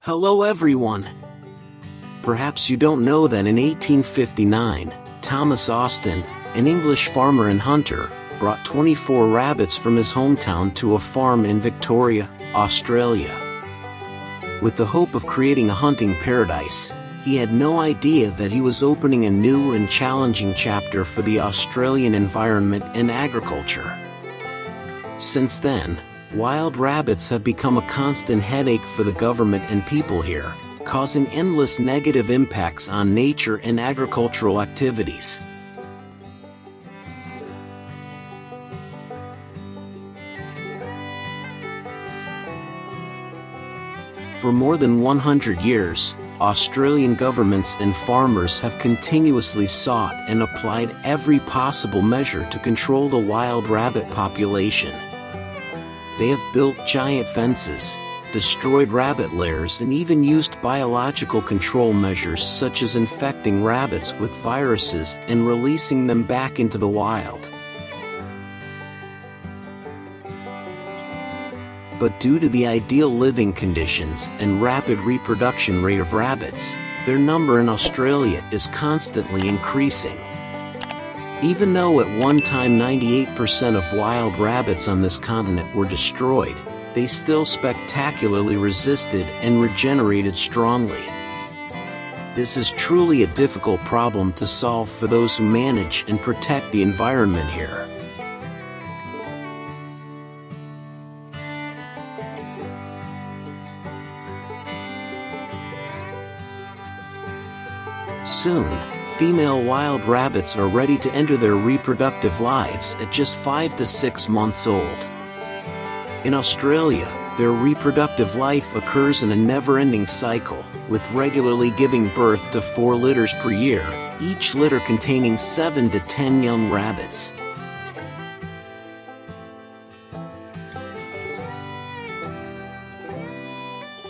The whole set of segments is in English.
Hello everyone! Perhaps you don't know that in 1859, Thomas Austin, an English farmer and hunter, brought 24 rabbits from his hometown to a farm in Victoria, Australia. With the hope of creating a hunting paradise, he had no idea that he was opening a new and challenging chapter for the Australian environment and agriculture. Since then, wild rabbits have become a constant headache for the government and people here, causing endless negative impacts on nature and agricultural activities. For more than 100 years, Australian governments and farmers have continuously sought and applied every possible measure to control the wild rabbit population. They have built giant fences, destroyed rabbit lairs, and even used biological control measures such as infecting rabbits with viruses and releasing them back into the wild. But due to the ideal living conditions and rapid reproduction rate of rabbits, their number in Australia is constantly increasing. Even though at one time 98% of wild rabbits on this continent were destroyed, they still spectacularly resisted and regenerated strongly. This is truly a difficult problem to solve for those who manage and protect the environment here. Soon, female wild rabbits are ready to enter their reproductive lives at just 5 to 6 months old. In Australia, their reproductive life occurs in a never-ending cycle, with regularly giving birth to 4 litters per year, each litter containing 7 to 10 young rabbits.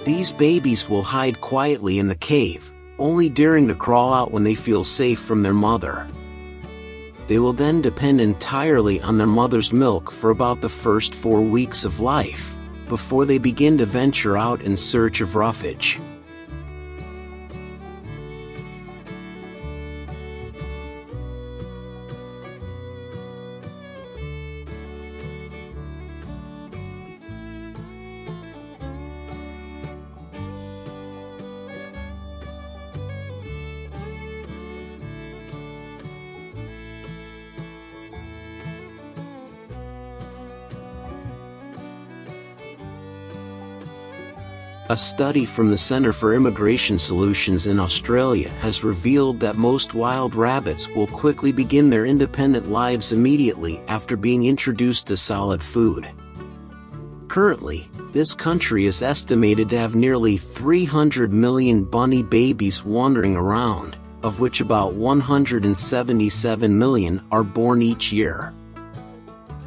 These babies will hide quietly in the cave, only daring to crawl out when they feel safe from their mother. They will then depend entirely on their mother's milk for about the first 4 weeks of life, before they begin to venture out in search of roughage. A study from the Centre for Immigration Solutions in Australia has revealed that most wild rabbits will quickly begin their independent lives immediately after being introduced to solid food. Currently, this country is estimated to have nearly 300 million bunny babies wandering around, of which about 177 million are born each year.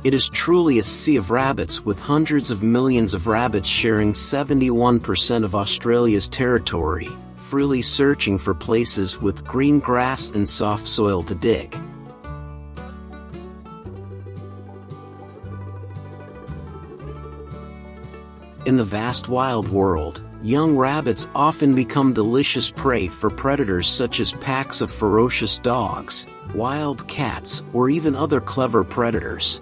It is truly a sea of rabbits, with hundreds of millions of rabbits sharing 71% of Australia's territory, freely searching for places with green grass and soft soil to dig. In the vast wild world, young rabbits often become delicious prey for predators such as packs of ferocious dogs, wild cats, or even other clever predators.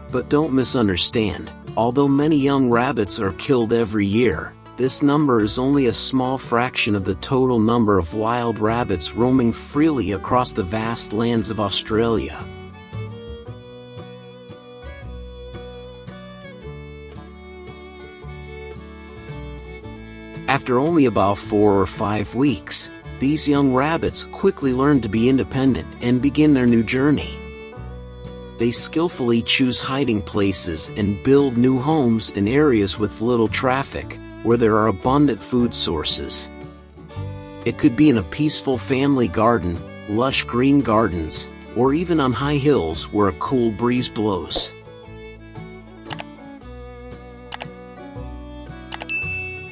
But don't misunderstand, although many young rabbits are killed every year, this number is only a small fraction of the total number of wild rabbits roaming freely across the vast lands of Australia. After only about 4 or 5 weeks, these young rabbits quickly learn to be independent and begin their new journey. They skillfully choose hiding places and build new homes in areas with little traffic, where there are abundant food sources. It could be in a peaceful family garden, lush green gardens, or even on high hills where a cool breeze blows.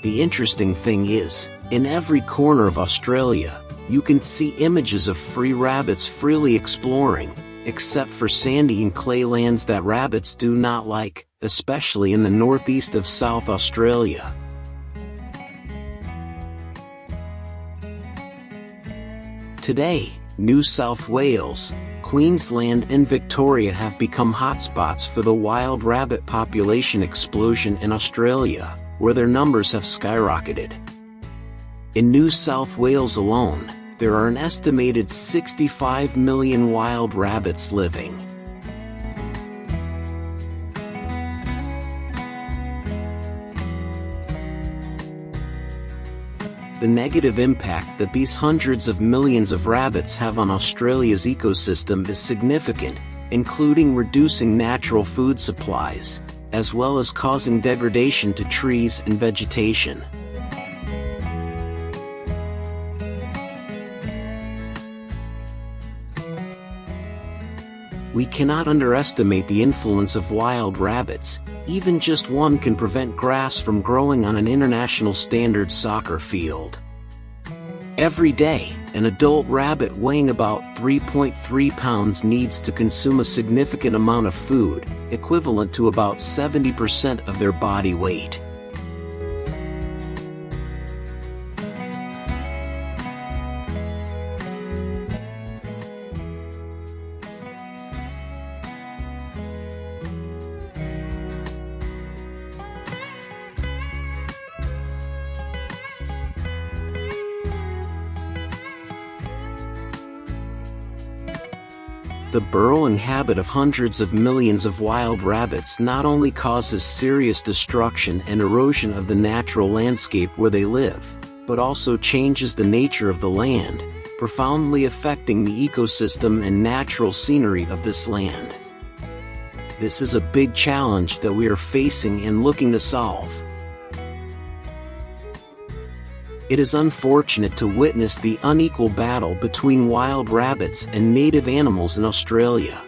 The interesting thing is, in every corner of Australia, you can see images of free rabbits freely exploring, except for sandy and clay lands that rabbits do not like, especially in the northeast of South Australia. Today, New South Wales, Queensland and Victoria have become hotspots for the wild rabbit population explosion in Australia, where their numbers have skyrocketed. In New South Wales alone, there are an estimated 65 million wild rabbits living. The negative impact that these hundreds of millions of rabbits have on Australia's ecosystem is significant, including reducing natural food supplies, as well as causing degradation to trees and vegetation. We cannot underestimate the influence of wild rabbits. Even just one can prevent grass from growing on an international standard soccer field. Every day, an adult rabbit weighing about 3.3 pounds needs to consume a significant amount of food, equivalent to about 70% of their body weight. The burrowing habit of hundreds of millions of wild rabbits not only causes serious destruction and erosion of the natural landscape where they live, but also changes the nature of the land, profoundly affecting the ecosystem and natural scenery of this land. This is a big challenge that we are facing and looking to solve. It is unfortunate to witness the unequal battle between wild rabbits and native animals in Australia.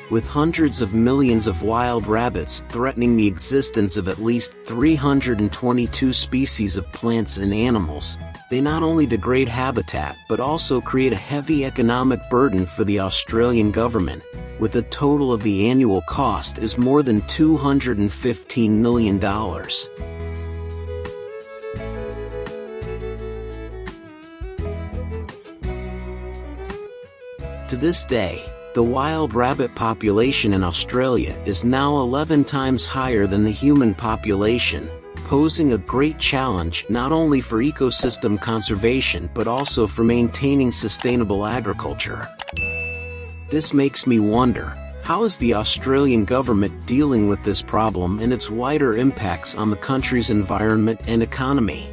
With hundreds of millions of wild rabbits threatening the existence of at least 322 species of plants and animals, they not only degrade habitat but also create a heavy economic burden for the Australian government, with a total of the annual cost is more than $215 million. To this day, the wild rabbit population in Australia is now 11 times higher than the human population, posing a great challenge not only for ecosystem conservation but also for maintaining sustainable agriculture. This makes me wonder, how is the Australian government dealing with this problem and its wider impacts on the country's environment and economy?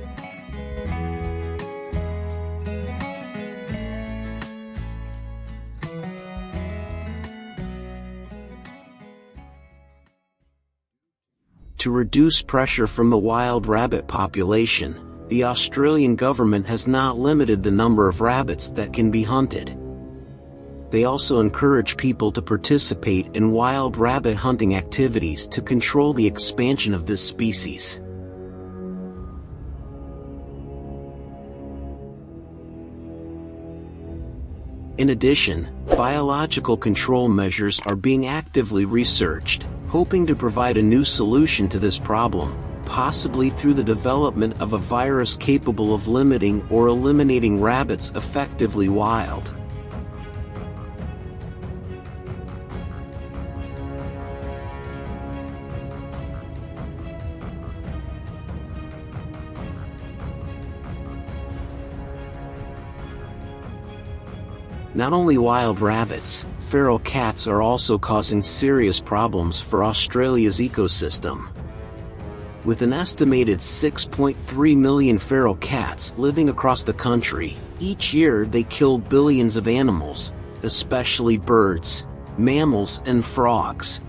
To reduce pressure from the wild rabbit population, the Australian government has not limited the number of rabbits that can be hunted. They also encourage people to participate in wild rabbit hunting activities to control the expansion of this species. In addition, biological control measures are being actively researched, hoping to provide a new solution to this problem, possibly through the development of a virus capable of limiting or eliminating rabbits effectively wild. Not only wild rabbits, feral cats are also causing serious problems for Australia's ecosystem. With an estimated 6.3 million feral cats living across the country, each year they kill billions of animals, especially birds, mammals and frogs.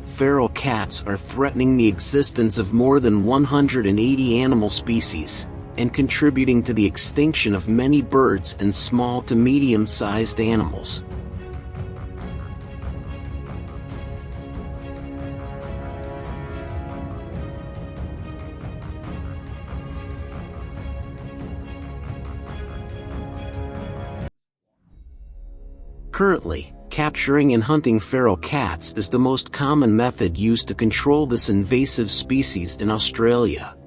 Feral cats are threatening the existence of more than 180 animal species, and contributing to the extinction of many birds and small to medium-sized animals. Currently, capturing and hunting feral cats is the most common method used to control this invasive species in Australia.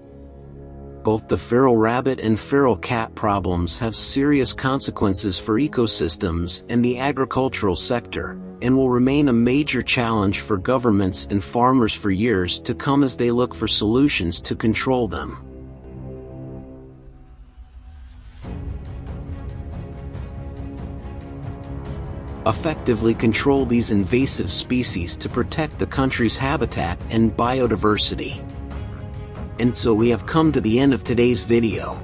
Both the feral rabbit and feral cat problems have serious consequences for ecosystems and the agricultural sector, and will remain a major challenge for governments and farmers for years to come as they look for solutions to control them. Effectively control these invasive species to protect the country's habitat and biodiversity. And so we have come to the end of today's video.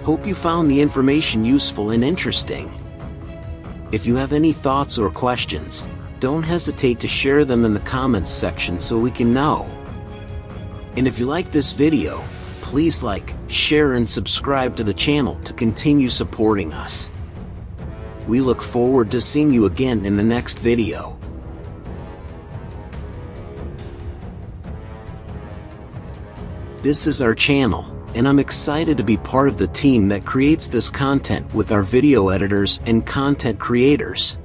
Hope you found the information useful and interesting. If you have any thoughts or questions, don't hesitate to share them in the comments section so we can know. And if you like this video, please like, share and subscribe to the channel to continue supporting us. We look forward to seeing you again in the next video. This is our channel, and I'm excited to be part of the team that creates this content with our video editors and content creators.